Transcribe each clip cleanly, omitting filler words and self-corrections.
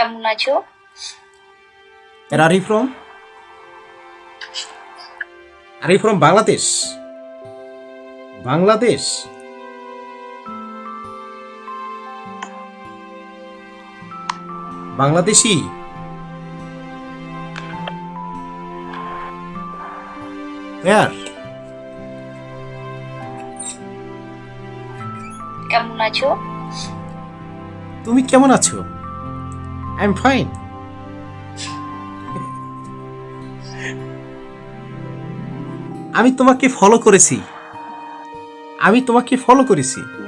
কেমন আছো? Where are you from? Are you from Bangladesh? Bangladesh. Bangladeshi. Where? কেমন আছো? তুমি কেমন আছো? I'm fine. আমি তোমাকে ফলো করেছি।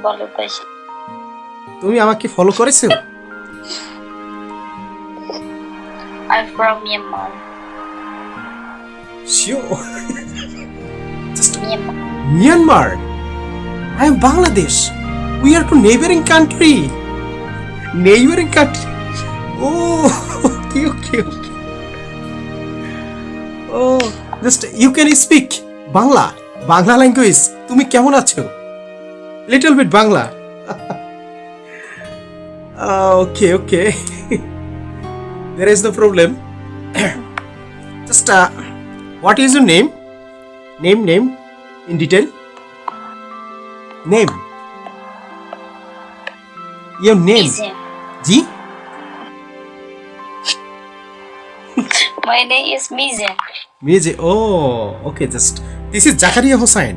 বলো বেশি। তুমি আমাকে ফলো করেছো? I'm from Myanmar. Sure. Just Myanmar. Myanmar. I am Bangladesh. We are to neighboring country. Oh, okay. Oh, just you can speak Bangla language. তুমি কেমন আছো? Little bit Bangla. Okay. There is no problem. Just what is your name? Name in detail. Name. Your name. Easy. Ji? My name is Mize. Mize. Oh, okay. Just this is Zakaria Hussain.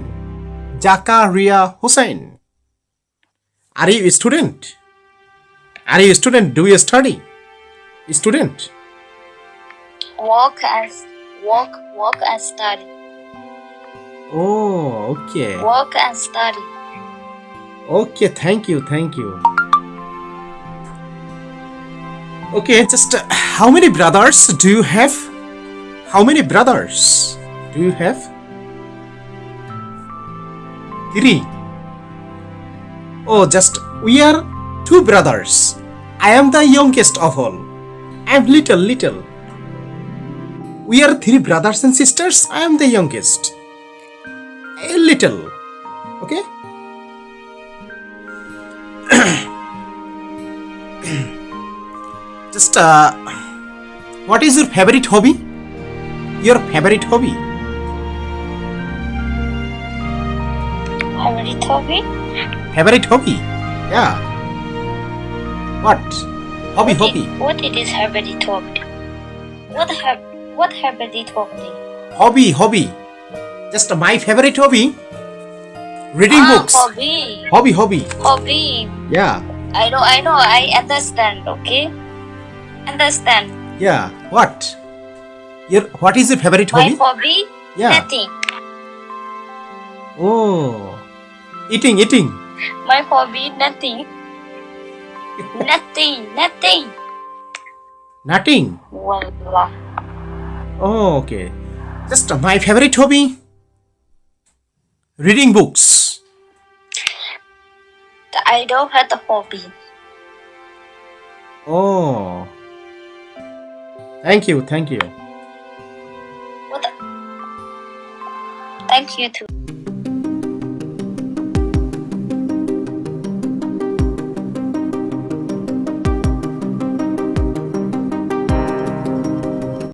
Are you a student? Do you study? Student. Work and study. Oh, okay. Work and study. Okay, thank you. Okay, just how many brothers do you have? Three. Oh, just we are two brothers. I am the youngest of all. I am little. We are three brothers and sisters. I am the youngest. A little. Okay? Just what is your favorite hobby? Favorite hobby? Favorite hobby? Yeah. What? Hobby. What it is favorite hobby? What favorite hobby? Hobby. Just my favorite hobby. Reading books. Hobby. Yeah. I know. I understand. Okay. Understand. Yeah. What is your favorite hobby? My hobby? Yeah. Nothing. Oh. Eating. My hobby? Nothing. Nothing. Wallah. Oh, okay. Just my favorite hobby. Reading books. I don't have the hobby. Oh. Thank you. What? Thank you too.